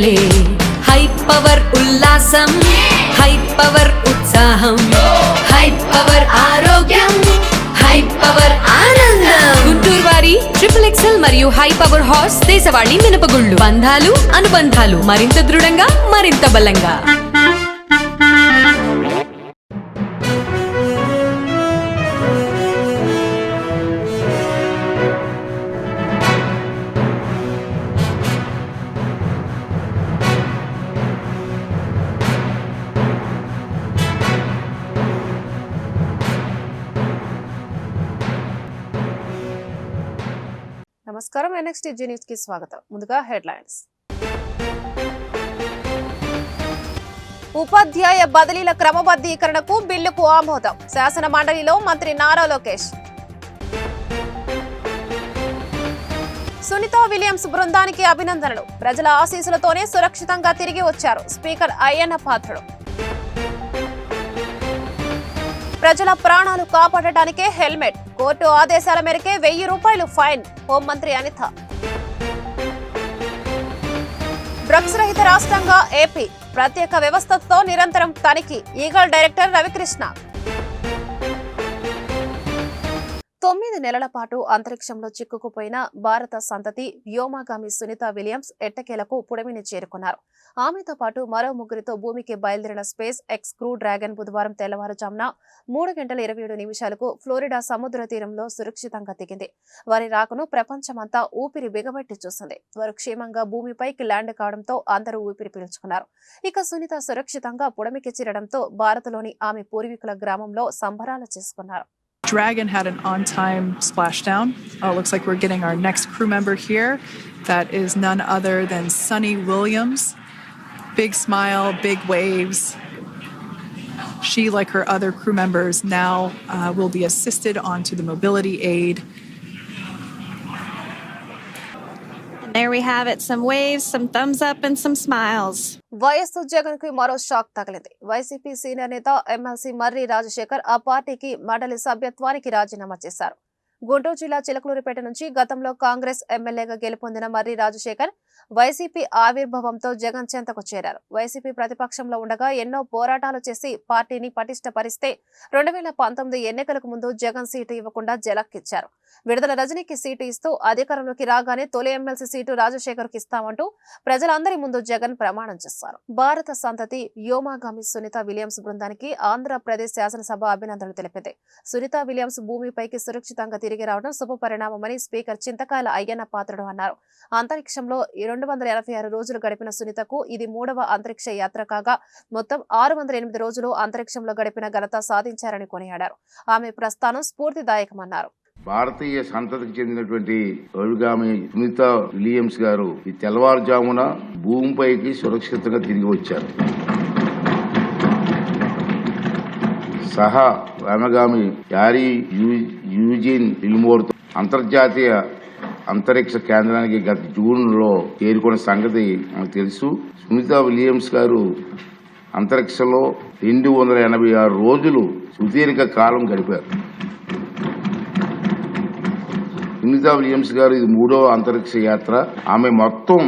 పండగలే high power ఉల్లాసం high power ఉత్సాహం high power ఆరోగ్యం హై పవర్ ఆనందం. గుంటూరు వారి XXL మరియు హై పవర్ హార్స్ దేశవాళీ మినపగుళ్ళు. బంధాలు అనుబంధాలు మరింత దృఢంగా మరింత బలంగా. నమస్కారం. NXTG న్యూస్ కి స్వాగతం. ముందుగా హెడ్లైన్స్. ఉపాధ్యాయ బదిలీల క్రమబద్ధీకరణకు బిల్లుకు ఆమోదం. శాసన మండలిలో మంత్రి నారా లోకేష్. సునీతా విలియమ్స్ బృందానికి అభినందనలు. ప్రజల ఆశీస్సులతోనే సురక్షితంగా తిరిగి వచ్చారు స్పీకర్ అయ్యన్న పాత్రుడు. ప్రజల ప్రాణాలు కాపాడటానికే హెల్మెట్. కోర్టు ఆదేశాల మేరకే ₹1000 ఫైన్. హోంమంత్రి అనిత. డ్రగ్స్ రహిత రాష్ట్రంగా ఏపీ. ప్రత్యేక వ్యవస్థతో నిరంతరం తనిఖీ. Eagle director Ravikrishna. 9 నెలల పాటు అంతరిక్షంలో చిక్కుకుపోయిన భారత సంతతి వ్యోమగామి సునీతా విలియమ్స్ ఎట్టకేలకు పుడమిని చేరుకున్నారు. ఆమెతో పాటు మరో ముగ్గురితో భూమికి బయలుదేరిన స్పేస్ ఎక్స్ క్రూ డ్రాగన్ బుధవారం తెల్లవారుజామున 3:27 ఫ్లోరిడా సముద్ర తీరంలో సురక్షితంగా దిగింది. వారి రాకను ప్రపంచమంతా ఊపిరి బిగబట్టి చూసింది. వారు క్షేమంగా భూమిపైకి ల్యాండ్ కావడంతో అందరూ ఊపిరి పీల్చుకున్నారు. ఇక సునీత సురక్షితంగా పుడమికి చేరడంతో భారత్లోని ఆమె పూర్వీకుల గ్రామంలో సంబరాలు చేసుకున్నారు. Dragon had an on-time splashdown. Looks like we're getting our next crew member here. That is none other than Sunny Williams. Big smile, big waves. She, like her other crew members, now will be assisted onto the mobility aid. And there we have it, some waves, some thumbs up and some smiles. YS Jagan కి మరో shock తగిలింది. YCP senior నేత MLC మర్రి రాజశేఖర్ ఆ పార్టీకి మండలి సభ్యత్వానికి రాజీనామా చేశారు. గుంటూరు జిల్లా చిలకలూరిపేట నుంచి గతంలో కాంగ్రెస్ ఎమ్మెల్యేగా గెలుపొందిన మర్రి రాజశేఖర్ వైసీపీ ఆవిర్భావంతో జగన్ చెంతకు చేరారు. వైసీపీ ప్రతిపక్షంలో ఉండగా ఎన్నో పోరాటాలు చేసి పార్టీని పటిష్టపరిస్తే 2019 ఎన్నికలకు ముందు జగన్ సీటు ఇవ్వకుండా జలక్కిచ్చారు. విడుదల రజనీకి సీటు ఇస్తూ అధికారంలోకి రాగానే తొలి ఎమ్మెల్సీ సీటు రాజశేఖర్కి ఇస్తామంటూ ప్రజలందరి ముందు జగన్ ప్రమాణం చేశారు. భారత సంతతి వ్యోమగామి సునీతా విలియమ్స్ బృందానికి ఆంధ్రప్రదేశ్ శాసనసభ అభినందనలు తెలిపింది. సునీతా విలియమ్స్ భూమిపైకి సురక్షితంగా తిరిగి రావడం శుభ పరిణామమని స్పీకర్ చింతకాయల అయ్యన్న పాత్రుడు అన్నారు. అంతరిక్షంలో 286 రోజులు గడిపిన సునీతకు ఇది 3వ అంతరిక్ష యాత్ర కాగా మొత్తం 608 రోజులు అంతరిక్షంలో గడిపిన ఘనత సాధించారని కొనియాడారు. ఆమె ప్రస్థానం స్ఫూర్తిదాయకమన్నారు. భారతీయ సంతతికి చెందినటువంటి అభిగామి సునీతా విలియమ్స్ గారు ఈ తెల్లవారుజామున భూమిపైకి సురక్షితంగా తిరిగి వచ్చారు. సహా వ్యోమగామి యారీ యూజిన్ విల్మోర్ అంతర్జాతీయ అంతరిక్ష కేంద్రానికి గత జూన్లో చేరుకున్న సంగతి మనకు తెలుసు. సునీతా విలియమ్స్ గారు అంతరిక్షంలో 286 రోజులు సుదీర్ఘ కాలం గడిపారు. సునీతా విలియమ్స్ గారు ఇది 3వ అంతరిక్ష యాత్ర. ఆమె మొత్తం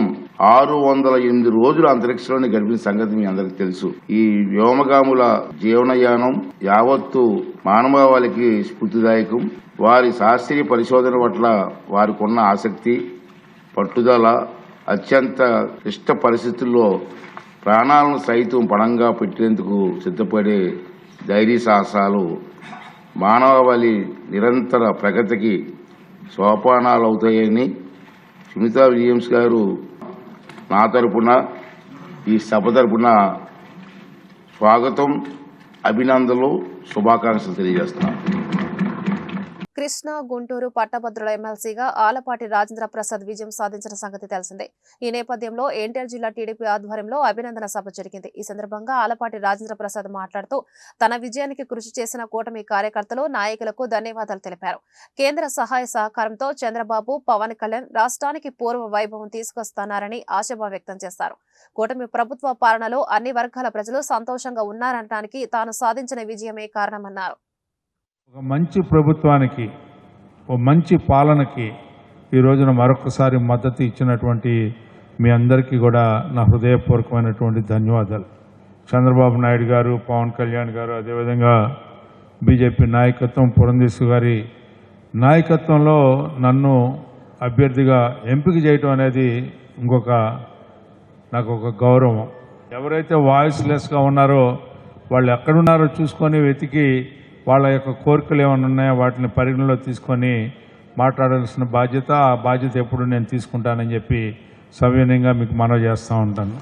608 రోజులు అంతరిక్షంలోనే గడిపిన సంగతి మీ అందరికి తెలుసు. ఈ వ్యోమగాముల జీవనయానం యావత్తు మానవాళికి స్ఫూర్తిదాయకం. వారి శాస్త్రీయ పరిశోధన పట్ల వారికి ఉన్న ఆసక్తి, పట్టుదల, అత్యంత క్లిష్ట పరిస్థితుల్లో ప్రాణాలను సైతం పణంగా పెట్టేందుకు సిద్ధపడే ధైర్య సాహసాలు మానవాళి నిరంతర ప్రగతికి సోపానాలు అవుతాయని సునీతా విలియమ్స్ గారు నా తరపున ఈ సభ తరపున స్వాగతం, అభినందనలు, శుభాకాంక్షలు తెలియజేస్తున్నాను. కృష్ణా గుంటూరు పట్టభద్రుల ఎమ్మెల్సీగా ఆలపాటి రాజేంద్ర ప్రసాద్ విజయం సాధించిన సంగతి తెలిసిందే. ఈ నేపథ్యంలో ఎన్టీఆర్ జిల్లా టీడీపీ ఆధ్వర్యంలో అభినందన సభ జరిగింది. ఈ సందర్భంగా ఆలపాటి రాజేంద్ర ప్రసాద్ మాట్లాడుతూ తన విజయానికి కృషి చేసిన కూటమి కార్యకర్తలు, నాయకులకు ధన్యవాదాలు తెలిపారు. కేంద్ర సహాయ సహకారంతో చంద్రబాబు, పవన్ కళ్యాణ్ రాష్ట్రానికి పూర్వ వైభవం తీసుకొస్తున్నారని ఆశాభావం వ్యక్తం చేశారు. కూటమి ప్రభుత్వ పాలనలో అన్ని వర్గాల ప్రజలు సంతోషంగా ఉన్నారనడానికి తాను సాధించిన విజయమే కారణమన్నారు. ఒక మంచి ప్రభుత్వానికి, ఒక మంచి పాలనకి ఈ రోజున మరొకసారి మద్దతు ఇచ్చినటువంటి మీ అందరికీ కూడా నా హృదయపూర్వకమైనటువంటి ధన్యవాదాలు. చంద్రబాబు నాయుడు గారు, పవన్ కళ్యాణ్ గారు, అదేవిధంగా బీజేపీ నాయకత్వం, పురంధేశ్వరి గారి నాయకత్వంలో నన్ను అభ్యర్థిగా ఎంపిక చేయటం అనేది నాకు ఒక గౌరవం. ఎవరైతే వాయిస్లెస్గా ఉన్నారో వాళ్ళు ఎక్కడున్నారో చూసుకొని వెతికి వాళ్ళ యొక్క కోరికలు ఏమైనా ఉన్నాయో వాటిని పరిగణలో తీసుకొని మాట్లాడాల్సిన బాధ్యత, ఆ బాధ్యత ఎప్పుడు నేను తీసుకుంటానని చెప్పి సవినయంగా మీకు మనవి చేస్తూ ఉంటాను.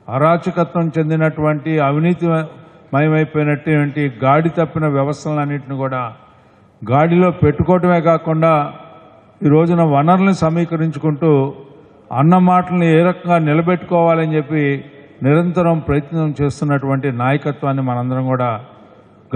అరాచకత్వం చెందినటువంటి అవినీతి మయమైపోయినటువంటి గాడి తప్పిన వ్యవస్థలన్నింటిని కూడా గాడిలో పెట్టుకోవటమే కాకుండా ఈ రోజున వనరులను సమీకరించుకుంటూ అన్న మాటలను ఏ రకంగా నిలబెట్టుకోవాలని చెప్పి నిరంతరం ప్రయత్నం చేస్తున్నటువంటి నాయకత్వాన్ని మనందరం కూడా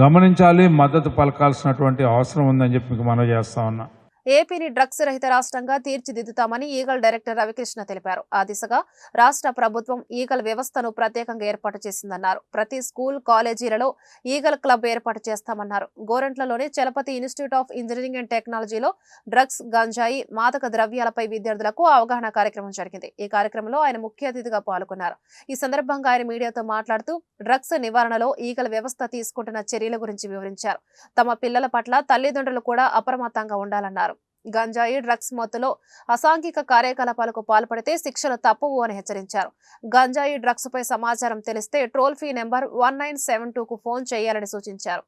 గమనించాలి, మద్దతు పలకాల్సినటువంటి అవసరం ఉందని చెప్పి మీకు మనవి చేస్తా ఉన్నా. ఏపీని డ్రగ్స్ రహిత రాష్ట్రంగా తీర్చిదిద్దుతామని ఈగల్ డైరెక్టర్ రవికృష్ణ తెలిపారు. ఆ దిశగా రాష్ట్ర ప్రభుత్వం ఈగల్ వ్యవస్థను ప్రత్యేకంగా ఏర్పాటు చేసిందన్నారు. ప్రతి స్కూల్, కాలేజీలలో ఈగల్ క్లబ్ ఏర్పాటు చేస్తామన్నారు. గోరంట్లలోని Chalapathi institute of engineering and టెక్నాలజీలో డ్రగ్స్, గంజాయి, మాదక ద్రవ్యాలపై విద్యార్థులకు అవగాహన కార్యక్రమం జరిగింది. ఈ కార్యక్రమంలో ఆయన ముఖ్య అతిథిగా పాల్గొన్నారు. ఈ సందర్భంగా ఆయన మీడియాతో మాట్లాడుతూ డ్రగ్స్ నివారణలో ఈగల్ వ్యవస్థ తీసుకుంటున్న చర్యల గురించి వివరించారు. తమ పిల్లల పట్ల తల్లిదండ్రులు కూడా అప్రమత్తంగా ఉండాలన్నారు. గంజాయి, డ్రగ్స్ మత్తులో అసాంఘిక కార్యకలాపాలకు పాల్పడితే శిక్షలు తప్పవు అని హెచ్చరించారు. గంజాయి, డ్రగ్స్ పై సమాచారం తెలిస్తే టోల్ ఫ్రీ నెంబర్ 1972కు ఫోన్ చేయాలని సూచించారు.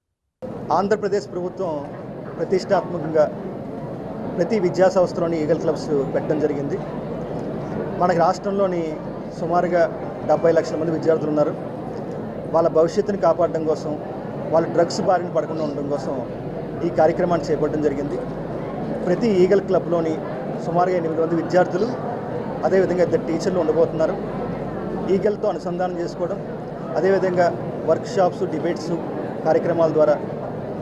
ఆంధ్రప్రదేశ్ ప్రభుత్వం ప్రతిష్టాత్మకంగా ప్రతి విద్యా సంస్థలోని ఈగల్ క్లబ్స్ పెట్టడం జరిగింది. మనకి రాష్ట్రంలోని సుమారుగా 70 లక్షల మంది విద్యార్థులు ఉన్నారు. వాళ్ళ భవిష్యత్తుని కాపాడడం కోసం, వాళ్ళు డ్రగ్స్ బారిన పడకుండా ఉండడం కోసం ఈ కార్యక్రమాన్ని చేపట్టడం జరిగింది. ప్రతి ఈగల్ క్లబ్లోని సుమారుగా 8 మంది విద్యార్థులు, అదేవిధంగా 2 టీచర్లు ఉండబోతున్నారు. ఈగల్తో అనుసంధానం చేసుకోవడం, అదేవిధంగా వర్క్షాప్స్, డిబేట్స్ కార్యక్రమాల ద్వారా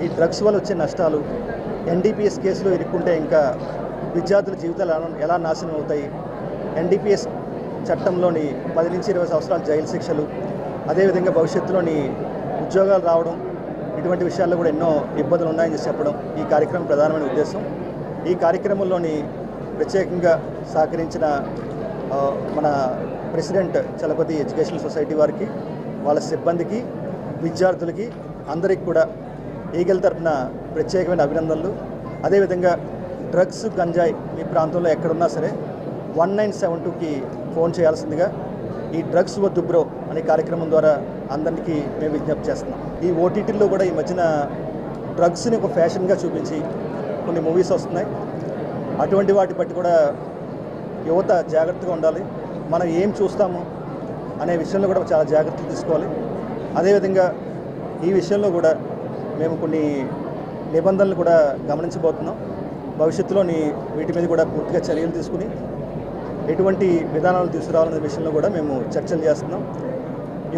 ఈ డ్రగ్స్ వల్ల వచ్చే నష్టాలు, ఎన్డీపీఎస్ కేసులో ఇరుక్కుంటే ఇంకా విద్యార్థుల జీవితాలు ఎలా నాశనం అవుతాయి, ఎన్డీపీఎస్ చట్టంలోని 10 నుంచి 20 సంవత్సరాల జైలు శిక్షలు, అదేవిధంగా భవిష్యత్తులోని ఉద్యోగాలు రావడం, ఇటువంటి విషయాల్లో కూడా ఎన్నో ఇబ్బందులు ఉన్నాయని చెప్పడం ఈ కార్యక్రమం ప్రధానమైన ఉద్దేశం. ఈ కార్యక్రమంలోని ప్రత్యేకంగా సహకరించిన మన ప్రెసిడెంట్ చలపతి ఎడ్యుకేషన్ సొసైటీ వారికి, వాళ్ళ సిబ్బందికి, విద్యార్థులకి అందరికీ కూడా ఈగల్ తరఫున ప్రత్యేకమైన అభినందనలు. అదేవిధంగా డ్రగ్స్, గంజాయి మీ ప్రాంతంలో ఎక్కడున్నా సరే 1972కి ఫోన్ చేయాల్సిందిగా ఈ డ్రగ్స్ వద్దు బ్రో అనే కార్యక్రమం ద్వారా అందరికీ మేము విజ్ఞప్తి చేస్తున్నాం. ఈ ఓటీటీల్లో కూడా ఈ మధ్యన డ్రగ్స్ని ఒక ఫ్యాషన్గా చూపించి కొన్ని మూవీస్ వస్తున్నాయి. అటువంటి వాటి బట్టి కూడా యువత జాగ్రత్తగా ఉండాలి. మనం ఏం చూస్తాము అనే విషయంలో కూడా చాలా జాగ్రత్తలు తీసుకోవాలి. అదేవిధంగా ఈ విషయంలో కూడా మేము కొన్ని నిబంధనలు కూడా గమనించబోతున్నాం. భవిష్యత్తులోని వీటి మీద కూడా పూర్తిగా చర్యలు తీసుకుని ఎటువంటి విధానాలు తీసుకురావాలనే విషయంలో కూడా మేము చర్చలు చేస్తున్నాం.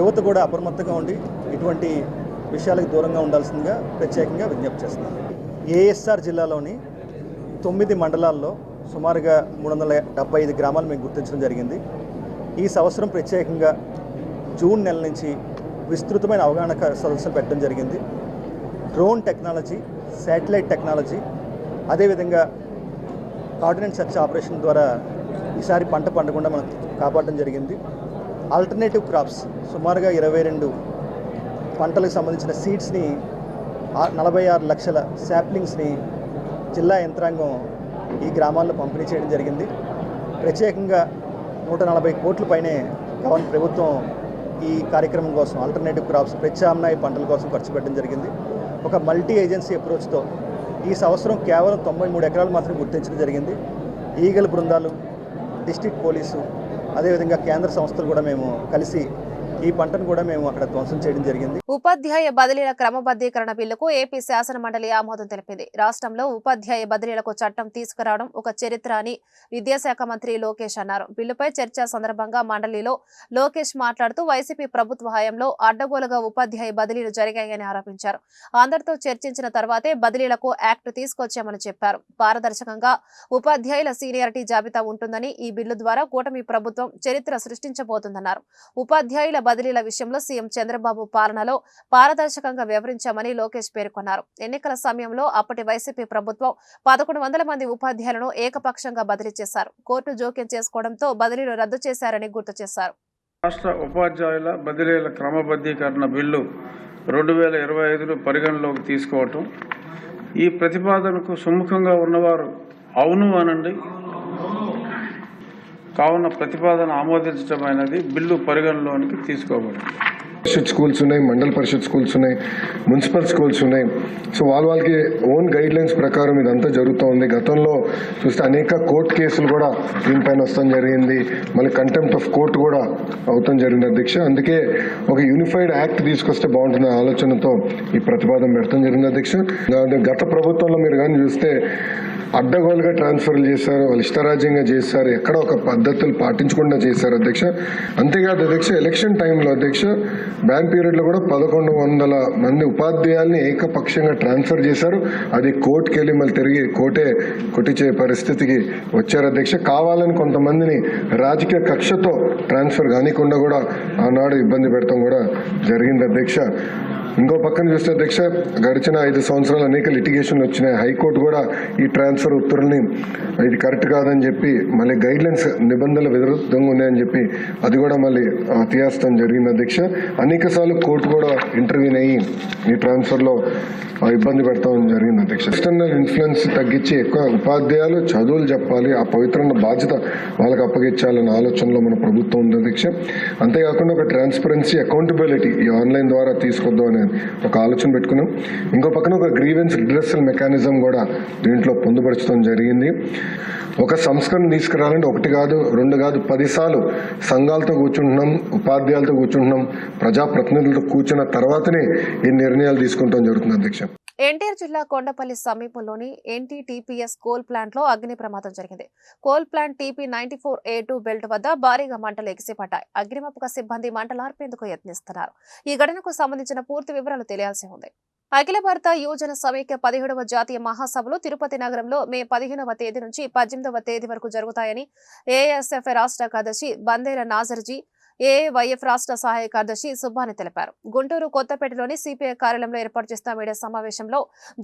యువత కూడా అప్రమత్తంగా ఉండి ఇటువంటి విషయాలకు దూరంగా ఉండాల్సిందిగా ప్రత్యేకంగా విజ్ఞప్తి చేస్తున్నాం. ఏఎస్ఆర్ జిల్లాలోని 9 మండలాల్లో సుమారుగా 375 గ్రామాలు మేము గుర్తించడం జరిగింది. ఈ సంవత్సరం ప్రత్యేకంగా జూన్ నెల నుంచి విస్తృతమైన అవగాహన సదస్సులు పెట్టడం జరిగింది. డ్రోన్ టెక్నాలజీ, శాటిలైట్ టెక్నాలజీ, అదేవిధంగా కార్డినెంట్ సెర్చ్ ఆపరేషన్ ద్వారా ఈసారి పంట పండకుండా మనం కాపాడడం జరిగింది. ఆల్టర్నేటివ్ క్రాప్స్ సుమారుగా 22 పంటలకు సంబంధించిన సీడ్స్ని 46 లక్షల శాప్లింగ్స్ని జిల్లా యంత్రాంగం ఈ గ్రామాల్లో పంపిణీ చేయడం జరిగింది. ప్రత్యేకంగా 140 కోట్ల పైనే ప్రభుత్వం ఈ కార్యక్రమం కోసం ఆల్టర్నేటివ్ క్రాప్స్, ప్రత్యామ్నాయ పంటల కోసం ఖర్చు పెట్టడం జరిగింది. ఒక మల్టీ ఏజెన్సీ అప్రోచ్తో ఈ సంవత్సరం కేవలం 93 ఎకరాలు మాత్రం గుర్తించడం జరిగింది. ఈగల్ బృందాలు, డిస్ట్రిక్ట్ పోలీసు, అదేవిధంగా కేంద్ర సంస్థలు కూడా మేము కలిసి ఈ పంటను కూడా మేము అక్కడ ధ్వంసం చేయడం జరిగింది. ఉపాధ్యాయ బదిలీల క్రమబద్ధీకరణ బిల్లుకు ఏపీ శాసన మండలి ఆమోదం తెలిపింది. రాష్ట్రంలో ఉపాధ్యాయ బదిలీలకు చట్టం తీసుకురావడం ఒక చరిత్ర అని విద్యాశాఖ మంత్రి లోకేష్ అన్నారు. బిల్లుపై చర్చ సందర్భంగా మండలిలో లోకేష్ మాట్లాడుతూ వైసీపీ ప్రభుత్వ హయాంలో అడ్డగోలుగా ఉపాధ్యాయ బదిలీలు జరిగాయని ఆరోపించారు. అందరితో చర్చించిన తర్వాతే బదిలీలకు యాక్ట్ తీసుకొచ్చామని చెప్పారు. పారదర్శకంగా ఉపాధ్యాయుల సీనియారిటీ జాబితా ఉంటుందని ఈ బిల్లు ద్వారా కూటమి ప్రభుత్వం చరిత్ర సృష్టించబోతుందన్నారు. ఉపాధ్యాయుల బదిలీల విషయంలో సీఎం చంద్రబాబు పాలనలో పారదర్శకంగా వ్యవహరించామని లోకేష్ పేర్కొన్నారు. ఎన్నికల సమయంలో అప్పటి వైసీపీ ప్రభుత్వం 1100 మంది ఉపాధ్యాయులను ఏకపక్షంగా బదిలీ చేశారు. కోర్టు జోక్యం చేసుకోవడంతో బదిలీలు రద్దు చేశారని గుర్తు చేశారు. రాష్ట్ర ఉపాధ్యాయుల బదిలీల క్రమబద్ధీకరణ బిల్లు 2025ను పరిగణలోకి తీసుకోవటం, ఈ ప్రతిపాదనకు సుముఖంగా ఉన్నవారు అవును అనండి. కావున ప్రతిపాదన ఆమోదించడమైనది, బిల్లు పరిగణలోనికి తీసుకోబడింది. పరిషత్ స్కూల్స్ ఉన్నాయి, మండల పరిషత్ స్కూల్స్ ఉన్నాయి, మున్సిపల్ స్కూల్స్ ఉన్నాయి. సో వాళ్ళకి ఓన్ గైడ్ లైన్స్ ప్రకారం ఇదంతా జరుగుతూ ఉంది. గతంలో చూస్తే అనేక కోర్టు కేసులు కూడా దీనిపైన వస్తాం జరిగింది. మళ్ళీ కంటెంప్ట్ ఆఫ్ కోర్టు కూడా అవుతాం జరిగింది అధ్యక్ష. అందుకే ఒక యూనిఫైడ్ యాక్ట్ తీసుకొస్తే బాగుంటుంది ఆలోచనతో ఈ ప్రతిపాదన పెడతాం జరిగింది అధ్యక్ష. గత ప్రభుత్వంలో మీరు కానీ చూస్తే అడ్డగోలుగా ట్రాన్స్ఫర్లు చేశారు, వాళ్ళు ఇష్టరాజ్యంగా చేశారు, ఎక్కడ ఒక పద్ధతులు పాటించకుండా చేశారు అధ్యక్ష. అంతేకాదు అధ్యక్ష, ఎలక్షన్ టైంలో అధ్యక్ష బ్యాన్ పీరియడ్లో కూడా 1100 మంది ఉపాధ్యాయుల్ని ఏకపక్షంగా ట్రాన్స్ఫర్ చేశారు. అది కోర్టుకి వెళ్ళి మళ్ళీ తిరిగి కోర్టే కొట్టించే పరిస్థితికి వచ్చారు అధ్యక్ష. కావాలని కొంతమందిని రాజకీయ కక్షతో ట్రాన్స్ఫర్ కానికుండా కూడా ఆనాడు ఇబ్బంది పెడతాం కూడా జరిగింది అధ్యక్ష. ఇంకో పక్కన చూస్తే అధ్యక్ష, గడిచిన 5 సంవత్సరాలు అనేక లిటిగేషన్లు వచ్చినాయి. హైకోర్టు కూడా ఈ ట్రాన్స్ఫర్ ఉత్తర్వుల్ని ఇది కరెక్ట్ కాదని చెప్పి మళ్ళీ గైడ్ లైన్స్ నిబంధనలు విరుద్ధంగా ఉన్నాయని చెప్పి అది కూడా మళ్ళీ తీయాస్తం జరిగింది అధ్యక్ష. అనేక సార్లు కోర్టు కూడా ఇంటర్వ్యూన్ అయ్యి ఈ ట్రాన్స్ఫర్లో ఇబ్బంది పెడతామని జరిగింది అధ్యక్ష. ఎక్స్టర్నల్ ఇన్ఫ్లుయెన్స్ తగ్గించి ఎక్కువ ఉపాధ్యాయులు చదువులు చెప్పాలి, ఆ పవిత్రమైన బాధ్యత వాళ్ళకి అప్పగించాలన్న ఆలోచనలో మన ప్రభుత్వం ఉంది అధ్యక్ష. అంతేకాకుండా ఒక ట్రాన్స్పరెన్సీ, అకౌంటబిలిటీ ఈ ఆన్లైన్ ద్వారా తీసుకొద్దాం అనే ఒక ఆలోచన పెట్టుకున్నాం. ఇంకో పక్కన ఒక గ్రీవెన్స్ రిడ్రెసల్ మెకానిజం కూడా దీంట్లో పొందుపరచడం జరిగింది. ఒక సంస్కరణ తీసుకురావాలంటే 1 కాదు 2 కాదు 10 సార్లు సంఘాలతో కూర్చుంటున్నాం, ఉపాధ్యాయులతో కూర్చుంటున్నాం, ప్రజాప్రతినిధులతో కూర్చున్న తర్వాతనే ఈ నిర్ణయాలు తీసుకుంటాం జరుగుతుంది అధ్యక్ష. ఎన్టీఆర్ జిల్లా కొండపల్లి సమీపంలోని ఎన్టీటీపీఎస్ కోల్ ప్లాంట్ లో అగ్ని ప్రమాదం జరిగింది. కోల్ ప్లాంట్ TP94A2 బెల్ట్ వద్ద భారీగా మంటలు ఎగిసిపడ్డాయి. అగ్నిమాపక సిబ్బంది మంటలార్పేందుకు యత్నిస్తున్నారు. ఈ ఘటనకు సంబంధించిన పూర్తి వివరాలు తెలియాల్సి ఉంది. అఖిల భారత యువజన సమైక్య 17వ జాతీయ మహాసభలు తిరుపతి నగరంలో మే 15వ తేదీ నుంచి 18వ తేదీ వరకు జరుగుతాయని ఏఎస్ఎఫ్ రాష్ట్ర కార్యదర్శి బందేల నాజర్జీ, ఏఐవైఎఫ్ రాష్ట్ర సహాయ కార్యదర్శి సుబ్బాని తెలిపారు. గుంటూరు కొత్తపేటలోని సిపిఐ కార్యాలయంలో ఏర్పాటు చేసిన మీడియా సమావేశంలో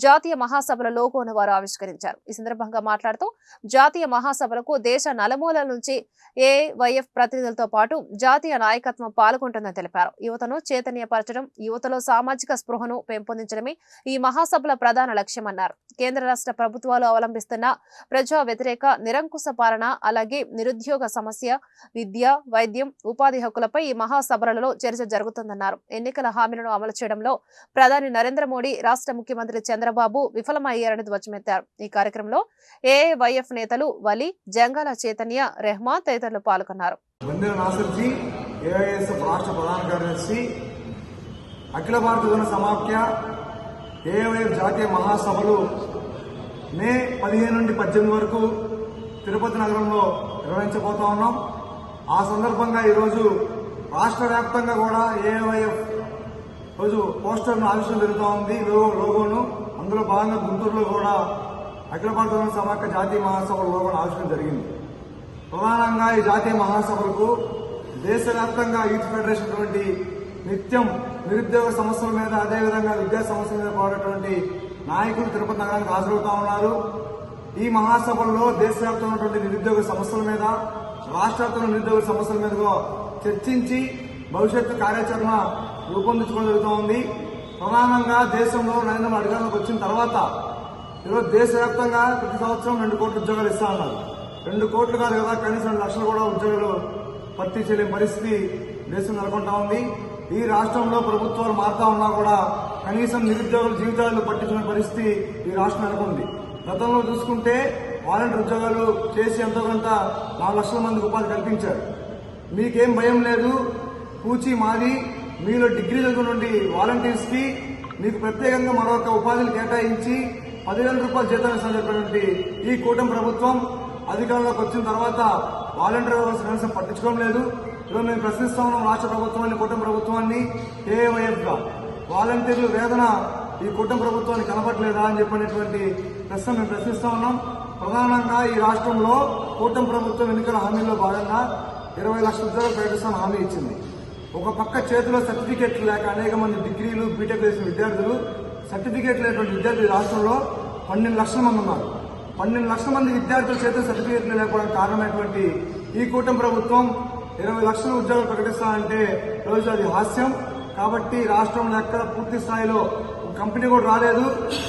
జాతీయ మహాసభల లోగోను వారు ఆవిష్కరించారు. ఈ సందర్భంగా మాట్లాడుతూ జాతీయ మహాసభలకు దేశ నలుమూలల నుంచి ఏఐవైఎఫ్ ప్రతినిధులతో పాటు జాతీయ నాయకత్వం పాల్గొంటుందని తెలిపారు. యువతను చైతన్యపరచడం, యువతలో సామాజిక స్పృహను పెంపొందించడమే ఈ మహాసభల ప్రధాన లక్ష్యమన్నారు. కేంద్ర రాష్ట్ర ప్రభుత్వాలు అవలంబిస్తున్న ప్రజా వ్యతిరేక నిరంకుశ పాలన, అలాగే నిరుద్యోగ సమస్య, విద్య, వైద్యం, ఉపాధి హక్కులపై ఈ మహాసభలలో చర్చ జరుగుతుందన్నారు. ఎన్నికల హామీలను అమలు చేయడంలో ప్రధాని నరేంద్ర మోడీ, రాష్ట్ర ముఖ్యమంత్రి చంద్రబాబు విఫలమయ్యారని ధ్వజమెత్తారు. ఈ కార్యక్రమంలో ఏఐవైఎఫ్ నేతలు వలి, జంగాల చైతన్య, రెహమాన్ తదితరులు పాల్గొన్నారు. అఖిల భారత యువజన సమాఖ్య ఏఐవైఎఫ్ జాతీయ మహాసభలు మే 15 నుండి 18 వరకు తిరుపతి నగరంలో నిర్వహించబోతా ఉన్నాం. ఆ సందర్భంగా ఈరోజు రాష్ట్ర వ్యాప్తంగా కూడా ఏఐవైఎఫ్ రోజు పోస్టర్ను ఆవిష్కరణ జరుగుతూ ఉంది, లోగోను. అందులో భాగంగా గుంటూరులో కూడా అఖిల భారత యువజన సమాఖ్య జాతీయ మహాసభల లోగోను ఆవిష్కరణ జరిగింది. ప్రధానంగా ఈ జాతీయ మహాసభలకు దేశవ్యాప్తంగా యూత్ ఫెడరేషన్ వంటి నిత్యం నిరుద్యోగ సమస్యల మీద, అదేవిధంగా విద్యా సమస్యల మీద పోరాడేటువంటి నాయకులు తిరుపతి నగరానికి హాజరవుతా ఉన్నారు. ఈ మహాసభల్లో దేశవ్యాప్తంగా ఉన్నటువంటి నిరుద్యోగ సమస్యల మీద, రాష్ట్ర వ్యాప్తంగా నిరుద్యోగ సమస్యల మీద చర్చించి భవిష్యత్తు కార్యాచరణ రూపొందించుకోవడం జరుగుతూ ఉంది. ప్రధానంగా దేశంలో నరేంద్ర మోడీ అధికారంలోకి వచ్చిన తర్వాత ఈరోజు దేశవ్యాప్తంగా ప్రతి సంవత్సరం 2 కోట్ల ఉద్యోగాలు ఇస్తా ఉన్నారు. 2 కోట్లు కాదు కదా, కనీసం 2 లక్షలు కూడా ఉద్యోగాలు భర్తీ చేయలేని పరిస్థితి దేశం నెలకొంటా ఉంది. ఈ రాష్ట్రంలో ప్రభుత్వాలు మారుతా ఉన్నా కూడా కనీసం నిరుద్యోగుల జీవితాలను పట్టించుకునే పరిస్థితి ఈ రాష్ట్రం నెలకొంది. గతంలో చూసుకుంటే వాలంటీర్ ఉద్యోగాలు చేసి ఎంతో కొంత 4 లక్షల మందికి ఉపాధి కల్పించారు. మీకేం భయం లేదు, పూచి మాది మీలో డిగ్రీ చదువునుండి వాలంటీర్స్ కి మీకు ప్రత్యేకంగా మరొక ఉపాధిని కేటాయించి 10,000 రూపాయలు జీతం ఇస్తామని చెప్పినటువంటి ఈ కూటమి ప్రభుత్వం అధికారంలోకి వచ్చిన తర్వాత వాలంటీర్ వ్యవస్థ కనీసం పట్టించుకోవడం లేదు. ఈరోజు మేము ప్రశ్నిస్తా ఉన్నాం రాష్ట్ర ప్రభుత్వాన్ని, కూటమి ప్రభుత్వాన్ని. ఏఐవైఎఫ్ గా వాలంటీర్ల వేదన ఈ కూటమి ప్రభుత్వాన్ని కనపట్లేదా అని చెప్పినటువంటి ప్రశ్న మేము ప్రశ్నిస్తా ఉన్నాం. ప్రధానంగా ఈ రాష్ట్రంలో కూటమి ప్రభుత్వం ఎన్నికల హామీల్లో భాగంగా 20 లక్షల ఉద్యోగాలు ప్రకటిస్తామని హామీ ఇచ్చింది. ఒక పక్క చేతిలో సర్టిఫికెట్లు లేక అనేక మంది డిగ్రీలు బీటెక్ చేసిన విద్యార్థులు, సర్టిఫికెట్ లేనటువంటి విద్యార్థులు రాష్ట్రంలో 12 లక్షల మంది ఉన్నారు. 12 లక్షల మంది విద్యార్థుల చేతిలో సర్టిఫికెట్లు లేకపోవడానికి కారణమైనటువంటి ఈ కూటమి ప్రభుత్వం 20 లక్షల ఉద్యోగాలు ప్రకటిస్తానంటే రోజు అది హాస్యం. కాబట్టి రాష్ట్రంలో ఎక్కడ పూర్తి స్థాయిలో కంపెనీ కూడా రాలేదు.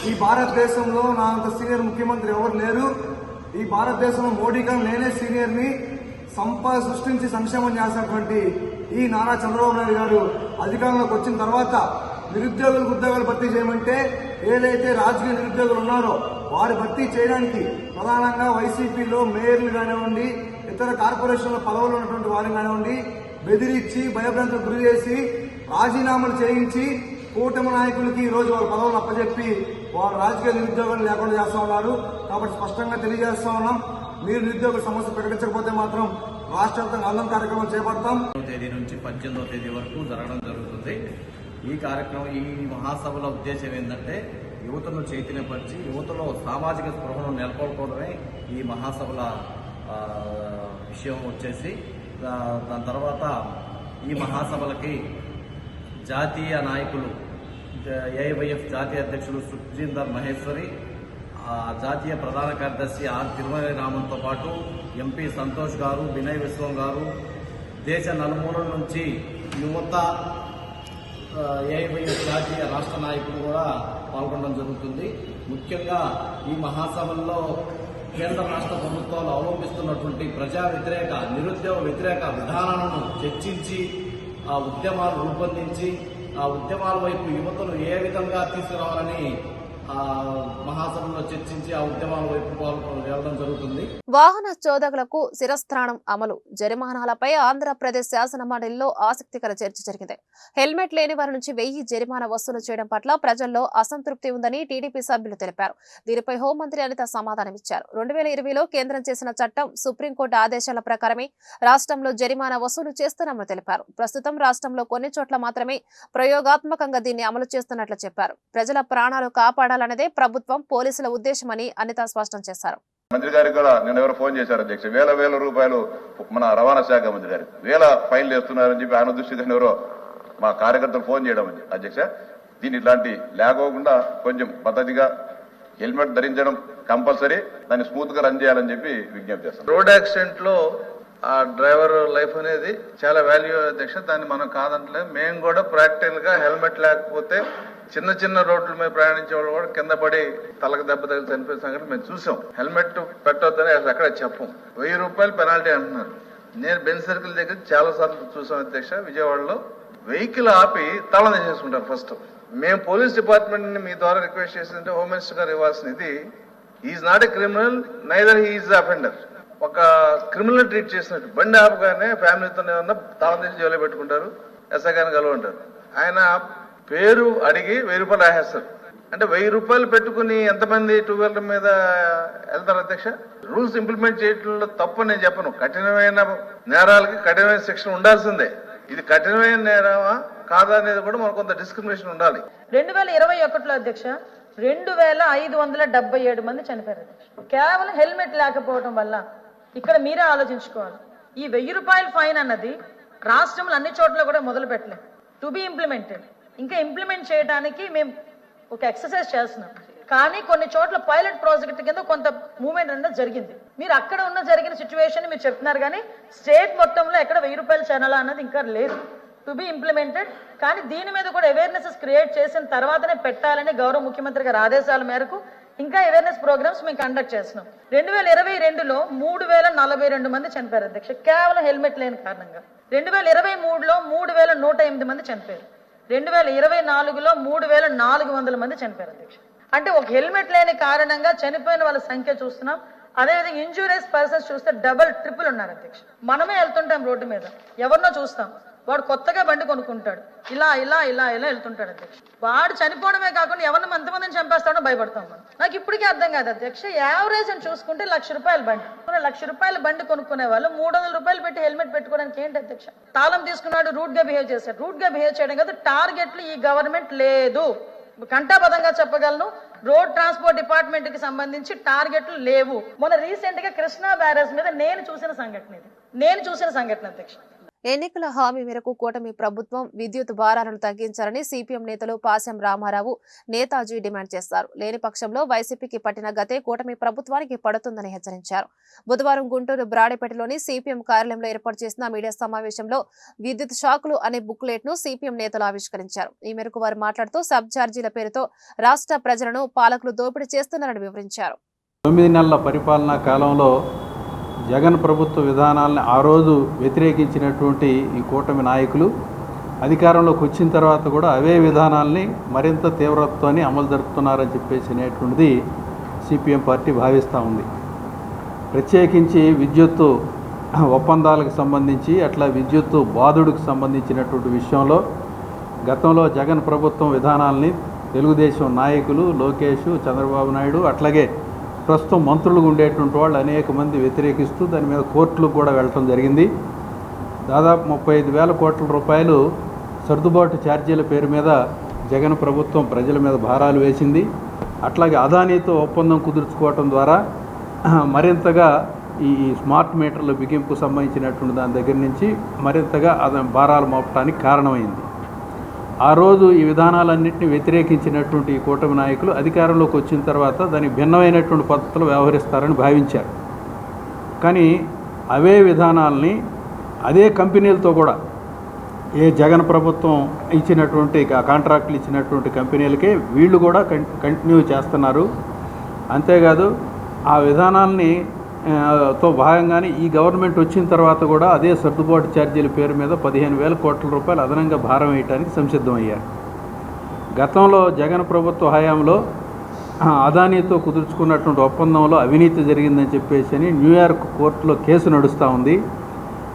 ఈ భారతదేశంలో నా అంత సీనియర్ ముఖ్యమంత్రి ఎవరు లేరు. ఈ భారతదేశంలో మోడీ గారు నేనే సీనియర్ని. సంపద సృష్టించి సంక్షేమం చేసినటువంటి ఈ నారా చంద్రబాబు నాయుడు గారు అధికారంలోకి వచ్చిన తర్వాత నిరుద్యోగులకు ఉద్యోగాలు భర్తీ చేయమంటే ఏదైతే రాజకీయ నిరుద్యోగులు ఉన్నారో వారు భర్తీ చేయడానికి ప్రధానంగా వైసీపీలో మేయర్లు కానివ్వండి, ఇతర కార్పొరేషన్ల పదవులు ఉన్నటువంటి వారిని కానివ్వండి బెదిరించి భయభ్రాంతులకు గురి చేసి రాజీనామాలు చేయించి కూటమి నాయకులకి ఈ రోజు వాళ్ళ పదవులు అప్పచెప్పి వారు రాజకీయ నిరుద్యోగాలు లేకుండా చేస్తా ఉన్నారు. కాబట్టి స్పష్టంగా తెలియజేస్తా ఉన్నాం, మీరు నిరుద్యోగ సమస్య ప్రకటించకపోతే మాత్రం రాష్ట్ర వ్యాప్తంగా ఆందోళన కార్యక్రమం చేపడతాం. 1వ తేదీ నుంచి 18వ తేదీ వరకు జరగడం జరుగుతుంది. ఈ కార్యక్రమం, ఈ మహాసభల ఉద్దేశం ఏంటంటే యువతను చైతన్యపరిచి యువతలో సామాజిక స్పృహను నెలకొల్పడమే ఈ మహాసభల విషయం వచ్చేసి. దాని తర్వాత ఈ మహాసభలకి జాతీయ నాయకులు, ఏఐవైఎఫ్ జాతీయ అధ్యక్షులు సుఖ్జీందర్ మహేశ్వరి, జాతీయ ప్రధాన కార్యదర్శి ఆర్ తిరుమల రామన్తో పాటు ఎంపీ సంతోష్ గారు, వినయ్ విశ్వం గారు, దేశ నలుమూలల నుంచి యువత, ఏఐవైఎఫ్ జాతీయ రాష్ట్ర నాయకులు కూడా పాల్గొనడం జరుగుతుంది. ముఖ్యంగా ఈ మహాసభల్లో కేంద్ర రాష్ట్ర ప్రభుత్వాలు అవలంబిస్తున్నటువంటి ప్రజా వ్యతిరేక, నిరుద్యోగ వ్యతిరేక విధానాలను చర్చించి ఆ ఉద్యమాలు రూపొందించి ఆ ఉద్యమాల వైపు యువతను ఏ విధంగా తీసుకురావాలని మహాసభలో చర్చించి ఆ ఉద్యమాల వైపు వెళ్ళడం జరుగుతుంది. వాహన చోదకులకు శిరస్త్రాణం అమలు, జరిమానాలపై ఆంధ్రప్రదేశ్ శాసన మండలిలో ఆసక్తికర చర్చ జరిగింది. హెల్మెట్ లేని వారి నుంచి 1000 జరిమానా వసూలు చేయడం పట్ల ప్రజల్లో అసంతృప్తి ఉందని టీడీపీ సభ్యులు తెలిపారు. దీనిపై హోంమంత్రి అనిత సమాధానమిచ్చారు. 2020లో కేంద్రం చేసిన చట్టం, సుప్రీంకోర్టు ఆదేశాల ప్రకారమే రాష్ట్రంలో జరిమానా వసూలు చేస్తున్నామని తెలిపారు. ప్రస్తుతం రాష్ట్రంలో కొన్ని చోట్ల మాత్రమే ప్రయోగాత్మకంగా దీన్ని అమలు చేస్తున్నట్లు చెప్పారు. ప్రజల ప్రాణాలు కాపాడాలన్నదే ప్రభుత్వం, పోలీసుల ఉద్దేశమని అనిత స్పష్టం చేశారు. మంత్రి గారికి కూడా నేను ఎవరు ఫోన్ చేశారు అధ్యక్ష, వేల రూపాయలు మన రవాణా శాఖ మంత్రి గారికి వేల ఫైన్లు వేస్తున్నారని చెప్పి ఆయన దృష్టి ఎవరో మా కార్యకర్తలు ఫోన్ చేయడం అధ్యక్ష. దీన్ని ఇట్లాంటి లేకోకుండా కొంచెం పద్ధతిగా హెల్మెట్ ధరించడం కంపల్సరీ, దాన్ని స్మూత్ గా రన్ చేయాలని చెప్పి విజ్ఞప్తి చేస్తాం. రోడ్ యాక్సిడెంట్ లో ఆ డ్రైవర్ లైఫ్ అనేది చాలా వాల్యూ అధ్యక్ష, దాన్ని మనం కాదంటలేదు. మేము కూడా ప్రాక్టికల్ గా హెల్మెట్ లేకపోతే చిన్న రోడ్ల మీద ప్రయాణించే వాళ్ళు కూడా కింద పడి తలకు దెబ్బ తగిలి చనిపోయిన సంగతి మేము చూసాం. హెల్మెట్ పెట్టొద్దని అసలు ఎక్కడ చెప్పం. 1000 రూపాయలు పెనాల్టీ అంటున్నారు. నేను బెంచ్ సర్కిల్ దగ్గర చాలా సార్లు చూసాం అధ్యక్ష. విజయవాడలో వెహికల్ ఆపి తాళం తీసేసుకుంటారు. ఫస్ట్ మేము పోలీస్ డిపార్ట్మెంట్ ని మీ ద్వారా రిక్వెస్ట్ చేసిందంటే హోమ్ మినిస్టర్ గారు ఇవ్వాల్సినది, is not a criminal, neither he is offender. ఒక క్రిమినల్ ట్రీట్ చేసినట్టు బండి ఆపగానే ఫ్యామిలీతో ఏమన్నా తాళం తీసి జైల్లో పెట్టుకుంటారు, ఎస్ఐ గారిని కలవంటారు. ఆయన పేరు అడిగి 1000 రూపాయలు రాసేస్తారు. అంటే 1000 రూపాయలు పెట్టుకుని ఎంతమంది 2 వీలర్ మీద వెళ్తారు అధ్యక్ష? రూల్స్ ఇంప్లిమెంట్ చేయడంలో తప్పు నేను చెప్పను. కఠినమైన నేరాలకి కఠినమైన శిక్షణ ఉండాల్సిందే. ఇది కఠినమైన నేరమా కాదా అనేది కూడా మనకు కొంత డిస్క్రిమినేషన్ ఉండాలి. 2021లో అధ్యక్ష 2577 మంది చనిపోయారు కేవలం హెల్మెట్ లేకపోవడం వల్ల. ఇక్కడ మీరే ఆలోచించుకోవాలి. ఈ 1000 రూపాయల ఫైన్ అన్నది రాష్ట్రంలో అన్ని చోట్ల కూడా మొదలు పెట్టలేదు, టు బి ఇంప్లిమెంటెడ్. ఇంకా ఇంప్లిమెంట్ చేయడానికి మేము ఒక ఎక్సర్సైజ్ చేస్తున్నాం. కానీ కొన్ని చోట్ల పైలట్ ప్రాజెక్ట్ కింద కొంత మూవ్మెంట్ అనేది జరిగింది. మీరు అక్కడ ఉన్న జరిగిన సిచ్యువేషన్ మీరు చెప్తున్నారు, కానీ స్టేట్ మొత్తంలో ఎక్కడ 1000 రూపాయల ఛానల్ అన్నది ఇంకా లేదు, టు బి ఇంప్లిమెంటెడ్. కానీ దీని మీద కూడా అవేర్నెస్ క్రియేట్ చేసిన తర్వాతనే పెట్టాలని గౌరవ ముఖ్యమంత్రి గారి ఆదేశాల మేరకు ఇంకా అవేర్నెస్ ప్రోగ్రామ్స్ మేము కండక్ట్ చేస్తున్నాం. 2022లో 3042 మంది చనిపోయారు అధ్యక్ష, కేవలం హెల్మెట్ లేని కారణంగా. 2023లో 3108 మంది చనిపోయారు. 2024లో 3400 మంది చనిపోయారు అధ్యక్ష. అంటే ఒక హెల్మెట్ లేని కారణంగా చనిపోయిన వాళ్ళ సంఖ్య చూస్తున్నాం. అదేవిధంగా ఇంజూరియస్ పర్సన్స్ చూస్తే డబల్ ట్రిపుల్ ఉన్నారు అధ్యక్ష. మనమే వెళ్తుంటాం రోడ్డు మీద, ఎవరినో చూస్తాం, వాడు కొత్తగా బండి కొనుక్కుంటాడు, ఇలా వెళ్తుంటాడు అధ్యక్ష. వాడు చనిపోవడమే కాకుండా ఎవరిని ఎంతమందిని చంపేస్తాడో భయపడతాం మనం. నాకు ఇప్పటికీ అర్థం కాదు అధ్యక్ష. యావరేజ్ అని చూసుకుంటే 1,00,000 రూపాయల బండి, 1,00,000 రూపాయల బండి కొనుక్కునే వాళ్ళు 300 రూపాయలు పెట్టి హెల్మెట్ పెట్టుకోవడానికి ఏంటి అధ్యక్ష? తాళం తీసుకున్నాడు, రూట్ గా బిహేవ్ చేశాడు. రూట్ గా బిహేవ్ చేయడం కాదు, టార్గెట్లు ఈ గవర్నమెంట్ లేదు. కంటాబద్ధంగా చెప్పగలను, రోడ్ ట్రాన్స్పోర్ట్ డిపార్ట్మెంట్ కి సంబంధించి టార్గెట్లు లేవు. మొన్న రీసెంట్ గా కృష్ణా బ్యారేజ్ మీద నేను చూసిన సంఘటన అధ్యక్ష. ఎన్నికల హామీ మేరకు కూటమి ప్రభుత్వం విద్యుత్ భారాలను తగ్గించాలని సిపిఎం నేతలు పాశం రామారావు, నేతాజీ డిమాండ్ చేశారు. లేని పక్షంలో వైసీపీకి పట్టిన గతే కూటమి ప్రభుత్వానికి పడుతుందని హెచ్చరించారు. బుధవారం గుంటూరు బ్రాడేపేటలోని సిపిఎం కార్యాలయంలో ఏర్పాటు చేసిన మీడియా సమావేశంలో విద్యుత్ షాకులు అనే బుక్లెట్ ను సిపిఎం నేతలు ఆవిష్కరించారు. ఈ మేరకు వారు మాట్లాడుతూ సబ్ ఛార్జీల పేరుతో రాష్ట్ర ప్రజలను పాలకులు దోపిడీ చేస్తున్నారని వివరించారు. 9 నెలల పరిపాలనా కాలంలో జగన్ ప్రభుత్వ విధానాలను ఆ రోజు వ్యతిరేకించినటువంటి ఈ కూటమి నాయకులు అధికారంలోకి వచ్చిన తర్వాత కూడా అవే విధానాల్ని మరింత తీవ్రతతో అమలు జరుపుతున్నారని చెప్పేసినటువంటిది సిపిఎం పార్టీ భావిస్తూ ఉంది. ప్రత్యేకించి విద్యుత్తు ఒప్పందాలకు సంబంధించి అట్లా విద్యుత్తు బాధుడికి సంబంధించినటువంటి విషయంలో గతంలో జగన్ ప్రభుత్వం విధానాల్ని తెలుగుదేశం నాయకులు లోకేష్, చంద్రబాబు నాయుడు అట్లాగే ప్రస్తుతం మంత్రులుగా ఉండేటువంటి వాళ్ళు అనేక మంది వ్యతిరేకిస్తూ దాని మీద కోర్టులకు కూడా వెళ్ళటం జరిగింది. దాదాపు 35,000 కోట్ల రూపాయలు సర్దుబాటు ఛార్జీల పేరు మీద జగన్ ప్రభుత్వం ప్రజల మీద భారాలు వేసింది. అట్లాగే అదానీతో ఒప్పందం కుదుర్చుకోవటం ద్వారా మరింతగా ఈ స్మార్ట్ మీటర్ల బిగింపు సంబంధించినటువంటి దాని దగ్గర నుంచి మరింతగా భారాలు మోపడానికి కారణమైంది. ఆ రోజు ఈ విధానాలన్నింటినీ వ్యతిరేకించినటువంటి ఈ కూటమి నాయకులు అధికారంలోకి వచ్చిన తర్వాత దానికి భిన్నమైనటువంటి పద్ధతులు వ్యవహరిస్తారని భావించారు. కానీ అవే విధానాలని అదే కంపెనీలతో కూడా ఏ జగన్ ప్రభుత్వం ఇచ్చినటువంటి కాంట్రాక్టులు ఇచ్చినటువంటి కంపెనీలకే వీళ్ళు కూడా కంటిన్యూ చేస్తున్నారు. అంతేకాదు ఆ విధానాలని తో భాగంగానే ఈ గవర్నమెంట్ వచ్చిన తర్వాత కూడా అదే సర్దుబాటు ఛార్జీల పేరు మీద 15,000 కోట్ల రూపాయలు అదనంగా భారం వేయడానికి సంసిద్ధమయ్యారు. గతంలో జగన్ ప్రభుత్వ హయాంలో అదానీతో కుదుర్చుకున్నటువంటి ఒప్పందంలో అవినీతి జరిగిందని చెప్పేసి న్యూయార్క్ కోర్టులో కేసు నడుస్తూ ఉంది.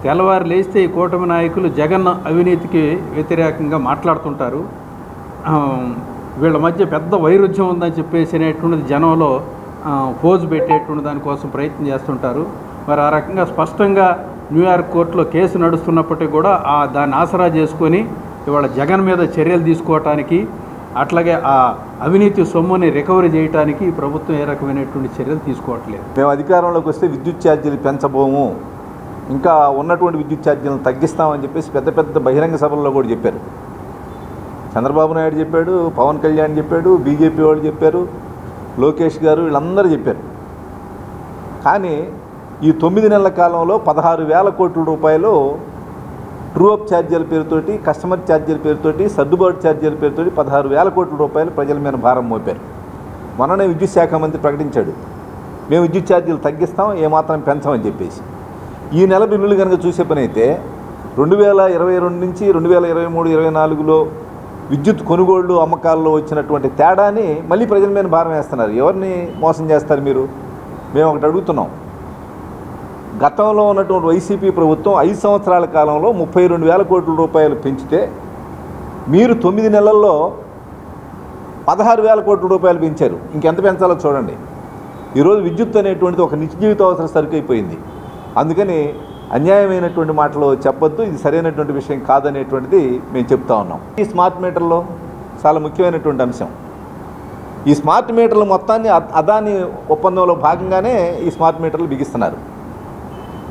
తెల్లవారు లేస్తే ఈ కూటమి నాయకులు జగన్ అవినీతికి వ్యతిరేకంగా మాట్లాడుతుంటారు. వీళ్ళ మధ్య పెద్ద వైరుధ్యం ఉందని చెప్పేసినటువంటిది జనంలో ఫోజు పెట్టేటువంటి దానికోసం ప్రయత్నం చేస్తుంటారు. మరి ఆ రకంగా స్పష్టంగా న్యూయార్క్ కోర్టులో కేసు నడుస్తున్నప్పటికీ కూడా దాన్ని ఆసరా చేసుకొని ఇవాళ జగన్ మీద చర్యలు తీసుకోవటానికి అట్లాగే ఆ అవినీతి సొమ్ముని రికవరీ చేయడానికి ఈ ప్రభుత్వం ఏ రకమైనటువంటి చర్యలు తీసుకోవట్లేదు. మేము అధికారంలోకి వస్తే విద్యుత్ ఛార్జీలు పెంచబోము, ఇంకా ఉన్నటువంటి విద్యుత్ ఛార్జీలను తగ్గిస్తామని చెప్పేసి పెద్ద పెద్ద బహిరంగ సభల్లో కూడా చెప్పారు. చంద్రబాబు నాయుడు చెప్పాడు, పవన్ కళ్యాణ్ చెప్పాడు, బీజేపీ వాళ్ళు చెప్పారు, లోకేష్ గారు వీళ్ళందరూ చెప్పారు. కానీ ఈ 9 నెలల కాలంలో 16,000 కోట్ల రూపాయలు ట్రూ అప్ ఛార్జీల పేరుతోటి, కస్టమర్ ఛార్జీల పేరుతోటి, సర్దుబాటు ఛార్జీల పేరుతోటి 16,000 కోట్ల రూపాయలు ప్రజల మీద భారం మోపారు. మొన్ననే విద్యుత్ శాఖ మంత్రి ప్రకటించాడు, మేము విద్యుత్ ఛార్జీలు తగ్గిస్తాం, ఏమాత్రం పెంచమని చెప్పేసి. ఈ నెల బిల్లులు కనుక చూసే పని అయితే 2022 నుంచి 2023-24లో విద్యుత్ కొనుగోళ్లు అమ్మకాల్లో వచ్చినటువంటి తేడాని మళ్ళీ ప్రజల మీద భారం వేస్తున్నారు. ఎవరిని మోసం చేస్తారు మీరు? మేము ఒకటి అడుగుతున్నాం. గతంలో ఉన్నటువంటి వైసీపీ ప్రభుత్వం 5 సంవత్సరాల కాలంలో 32,000 కోట్ల రూపాయలు పెంచితే మీరు 9 నెలల్లో 16,000 కోట్ల రూపాయలు పెంచారు. ఇంకెంత పెంచాలో చూడండి. ఈరోజు విద్యుత్ అనేటువంటిది ఒక నిత్య జీవితావసర సరుకు అయిపోయింది. అందుకని అన్యాయమైనటువంటి మాటలు చెప్పొద్దు, ఇది సరైనటువంటి విషయం కాదనేటువంటిది మేము చెప్తా ఉన్నాం. ఈ స్మార్ట్ మీటర్లో చాలా ముఖ్యమైనటువంటి అంశం. ఈ స్మార్ట్ మీటర్లు మొత్తాన్ని అదాని ఒప్పందంలో భాగంగానే ఈ స్మార్ట్ మీటర్లు బిగిస్తున్నారు.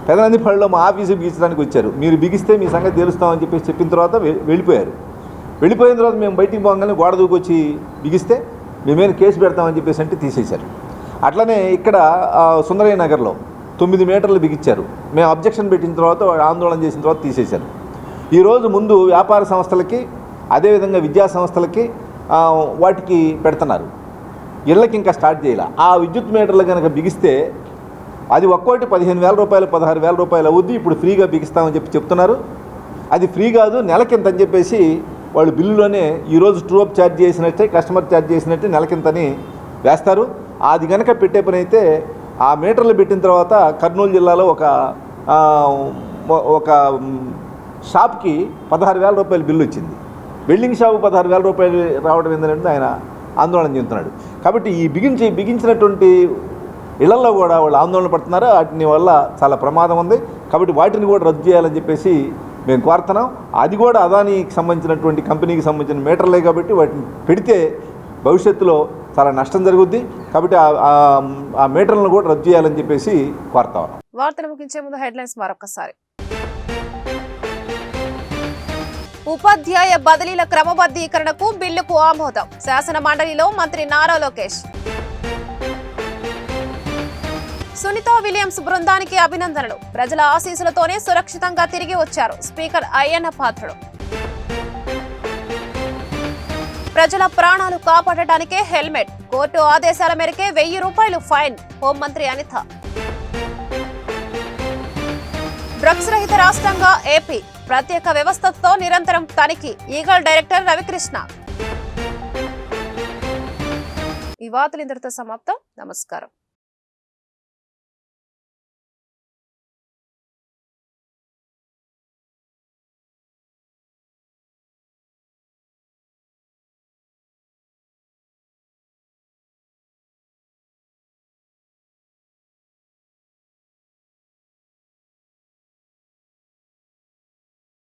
పెదనందిపల్లిలో మా ఆఫీసు బిగించడానికి వచ్చారు. మీరు బిగిస్తే మీ సంగతి తెలుస్తామని చెప్పేసి చెప్పిన తర్వాత వెళ్ళిపోయారు. వెళ్ళిపోయిన తర్వాత మేము బయటికి పోగానే గోడ దూకొచ్చి బిగిస్తే మేమేమైనా కేసు పెడతామని చెప్పేసి అంటే తీసేశారు. అట్లనే ఇక్కడ సుందరయ్య నగర్లో 9 మీటర్లు బిగించారు. మేము అబ్జెక్షన్ పెట్టిన తర్వాత ఆందోళన చేసిన తర్వాత తీసేశారు. ఈరోజు ముందు వ్యాపార సంస్థలకి అదేవిధంగా విద్యా సంస్థలకి వాటికి పెడుతున్నారు. ఇళ్ళకి ఇంకా స్టార్ట్ చేయాలి. ఆ విద్యుత్ మీటర్లు కనుక బిగిస్తే అది ఒక్కోటి 15,000 రూపాయలు 16,000 రూపాయలు అవుద్ది. ఇప్పుడు ఫ్రీగా బిగిస్తామని చెప్తున్నారు. అది ఫ్రీ కాదు, నెలకింత అని చెప్పేసి వాళ్ళు బిల్లులోనే ఈరోజు ట్రూ అప్ ఛార్జ్ చేసినట్టే, కస్టమర్ ఛార్జ్ చేసినట్టే నెలకింతని వేస్తారు. అది కనుక పెట్టే పని అయితే ఆ మీటర్లు పెట్టిన తర్వాత కర్నూలు జిల్లాలో ఒక షాప్కి 16,000 రూపాయలు బిల్లు వచ్చింది. వెల్డింగ్ షాపు 16,000 రూపాయలు రావడం ఏంటంటే ఆయన ఆందోళన చెందుతున్నాడు. కాబట్టి ఈ బిగించినటువంటి ఇళ్లలో కూడా వాళ్ళు ఆందోళన పడుతున్నారు. వాటిని వల్ల చాలా ప్రమాదం ఉంది. కాబట్టి వాటిని కూడా రద్దు చేయాలని చెప్పేసి మేము కోరుతున్నాం. అది కూడా అదానికి సంబంధించినటువంటి కంపెనీకి సంబంధించిన మీటర్లే కాబట్టి వాటిని పెడితే భవిష్యత్తులో చాలా నష్టం జరుగుద్ది. కాబట్టి ఆ మీటర్లను కూడా రద్దు చేయాలని చెప్పేసి కోరుతా ఉన్నాం. వార్తలు ముగించే ముందు హెడ్లైన్స్ మరొకసారి. ఉపాధ్యాయ బదిలీల క్రమబద్ధీకరణకు బిల్లుకు ఆమోదం శాసన మండలిలో మంత్రి నారా లోకేష్. సునీత విలియమ్స్ బృందానికి అభినందనలు. ప్రజల ఆశీస్సులతోనే సురక్షితంగా తిరిగి వచ్చారు స్పీకర్ అయ్యన్న పాత్రుడు. ప్రజల ప్రాణాలు కాపాడటానికే హెల్మెట్. కోర్టు ఆదేశాల మేరకే ₹1000 ఫైన్. హోంమంత్రి అనిత. డ్రగ్స్ రహిత రాష్ట్రంగా ఏపీ. ప్రత్యేక వ్యవస్థతో నిరంతరం తనిఖీ. Eagle director Ravikrishna. ఈ వార్తలు ఇంతటితో సమాప్తం. నమస్కారం.